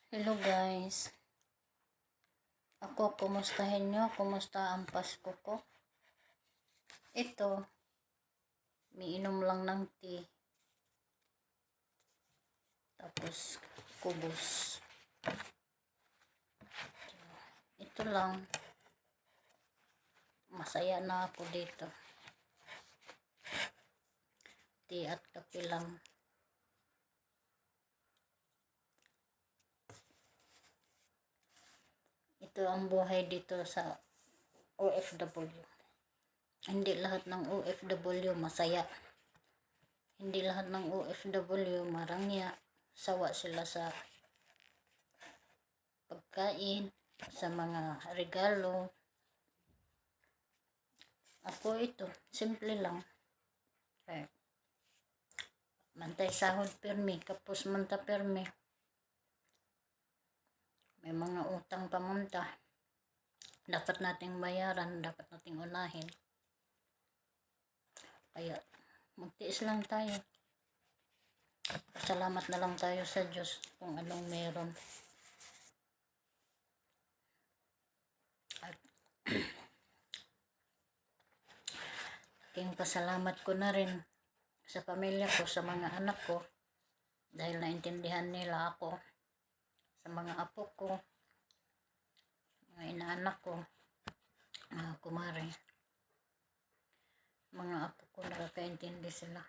Hello guys. Ako, kumustahin nyo? Kumusta ang Pasko ko? Ito, miinom lang ng tea. Tapos, kubos. Ito lang. Masaya na ako dito. Tea at kape lang. Ito ang buhay dito sa OFW. Hindi lahat ng OFW masaya. Hindi lahat ng OFW marangya. Sawa sila sa pagkain, sa mga regalo. Ako ito, simple lang. Okay. Mantay sahod permi, kapos manta permi. May mga utang pamunta. Dapat nating bayaran, dapat nating unahin. Kaya, magtiis lang tayo. Salamat na lang tayo sa Diyos kung anong meron. At aking pasalamat ko na rin sa pamilya ko, sa mga anak ko, dahil naintindihan nila ako, sa mga apo ko, mga inaanak ko, mga kumare, mga apo ko, nakakaintindi sila.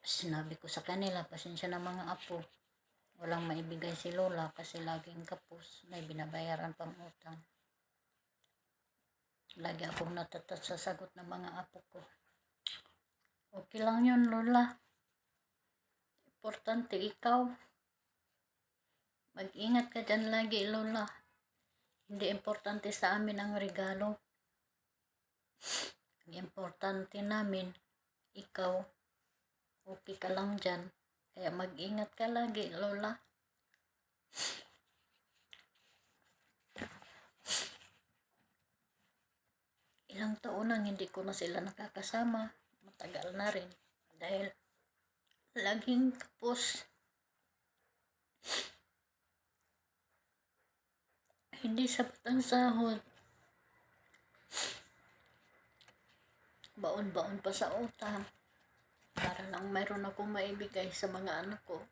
Sinabi ko sa kanila, pasensya na mga apo, walang maibigay si Lola kasi laging kapos, may binabayaran pang utang. Lagi akong natatat sa sagot ng mga apo ko. Okay lang yun, Lola. Importante ikaw. Mag-ingat ka dyan lagi, Lola. Hindi importante sa amin ang regalo. Ang importante namin, ikaw. Okay ka lang dyan. Kaya mag-ingat ka lagi, Lola. Ilang taon nang hindi ko na sila nakakasama. Matagal na rin. Dahil laging kapos. Hindi sapat ang sahod. Baon-baon pa sa utang. Para lang mayroon akong maibigay sa mga anak ko.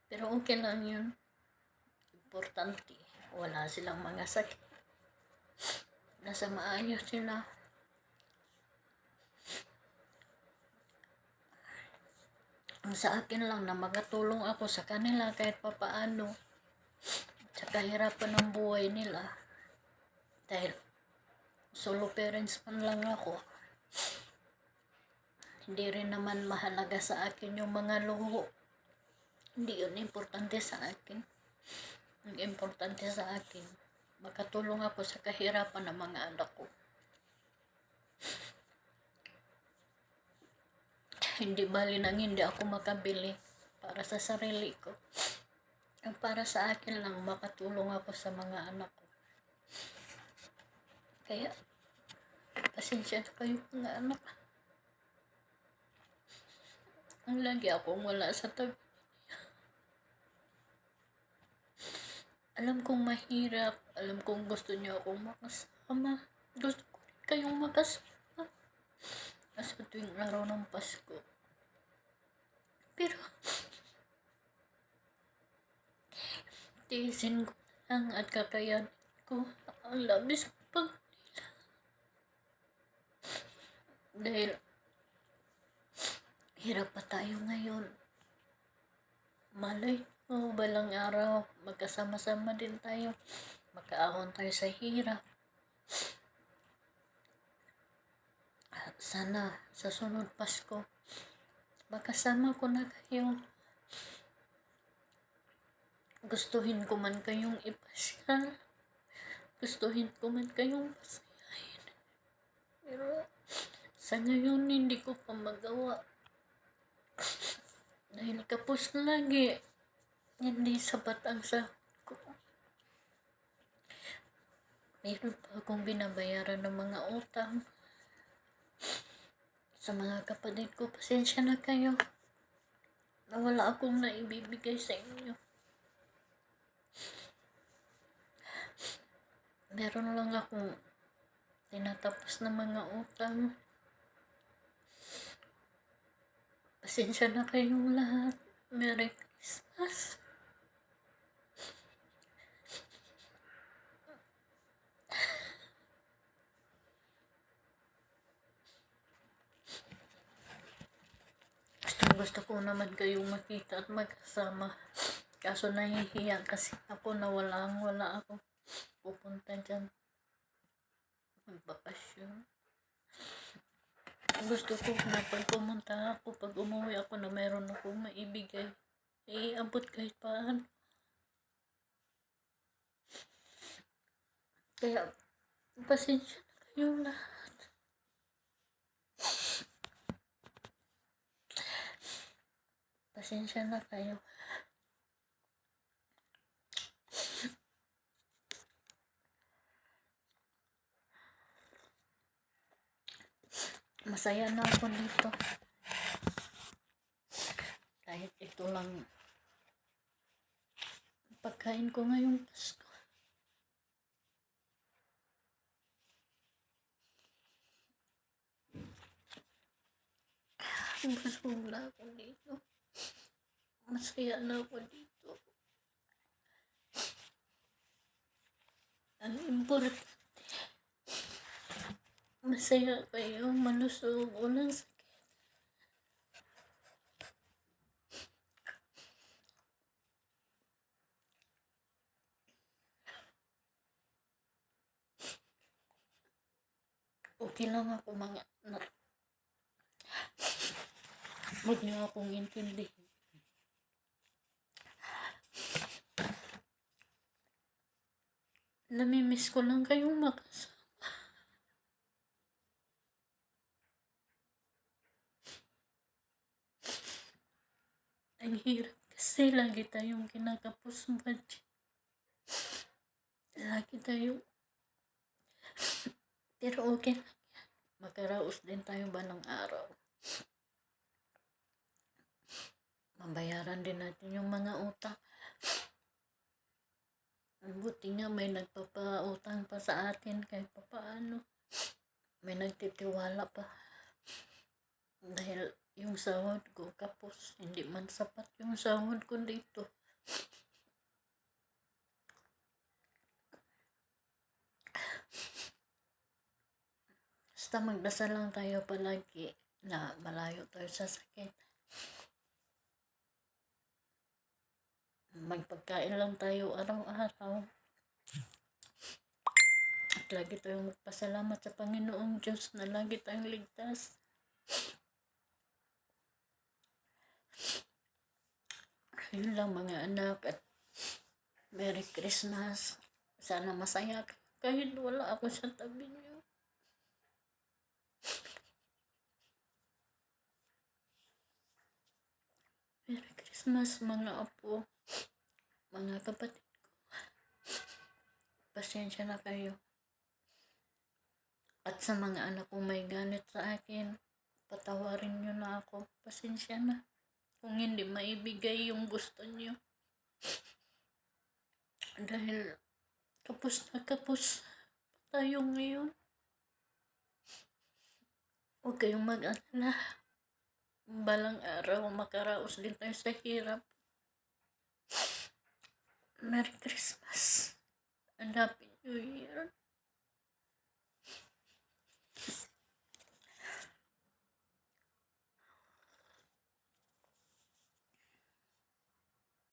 Pero okay lang yun. Importante. Wala silang mga sakit. Nasa maayos sila. Ang sa akin lang na makatulong ako sa kanila kahit papaano. Sa kahirapan ng buhay nila. Dahil solo parents man lang ako. Hindi rin naman mahalaga sa akin yung mga luho. Hindi yun importante sa akin. Ang importante sa akin, makatulong ako sa kahirapan ng mga anak ko. Hindi bali nang hindi ako makabili para sa sarili ko. Ang para sa akin lang, makatulong ako sa mga anak ko. Kaya, pasensya na kayo mga anak. Ang lagi akong wala sa tabi. Alam kong mahirap. Alam kong gusto niyo akong makasama. Gusto ko rin kayong makasama. Sa tuwing araw ng Pasko. Pero, tiisin ko lang at kakayanin ko ang labis ng Panginoon. Dahil, hirap pa tayo ngayon. Malay mo, balang araw, magkasama-sama din tayo. Makaahon tayo sa hirap. At sana, sa sunod Pasko, makasama ko na kayo. Gustuhin ko man kayong ipasyal. Gustuhin ko man kayong pasayahin. Pero, sa ngayon, hindi ko pa magawa. Dahil kapos na lagi. Hindi sapat ang sahod ko. Meron pa akong binabayaran ng mga utang. Sa mga kapatid ko, pasensya na kayo. na wala akong naibibigay sa inyo. Meron lang akong tinatapos na mga utang. Pasensya na kayong lahat. Merry Christmas. Gusto ko naman kayong makita at magkasama. Kaso nahihiya kasi ako na wala ako pupunta dyan. Magbakasyon. Gusto ko na pag pumunta ako, pag umuwi ako na meron akong maibigay. Iabot kahit paano. Kaya, pasensya na kayong lahat. Pasensya na kayo. Masaya na ako dito. Kahit ito lang pagkain ko ngayong Pasko. Busog na ako dito. Masaya na ako dito. Ang importante, masaya kayo, malusog, walang sakit. Okay lang ako mga anak. Huwag niyo akong intindihin. Namimiss ko lang kayong makasama. Ang hirap kasi lagi tayong kinakapos budget. Lagi tayong pero okay lang yan. Makaraos din tayo ba ng araw. Mabayaran din natin yung mga utang. Buti nga may nagpapautang pa sa atin kahit papaano. May nagtitiwala pa. Dahil yung sahod ko kapos. Hindi man sapat yung sahod ko dito. Basta magdasal lang tayo palagi na malayo tayo sa sakit. Magpagkain lang tayo araw-araw. At lagi tayong magpasalamat sa Panginoong Diyos na lagi tayong ligtas. Yun lang mga anak at Merry Christmas. Sana masaya kahit wala ako sa tabi niyo. Merry Christmas mga apo, mga kapatid ko. Pasensya na kayo. At sa mga anak kong may galit sa akin, patawarin nyo na ako. Pasensya na. Kung hindi maibigay yung gusto nyo. Dahil kapos na kapos tayo ngayon. Huwag kayong mag-alala. Balang araw, makaraos din tayo sa hirap. Merry Christmas and Happy New Year.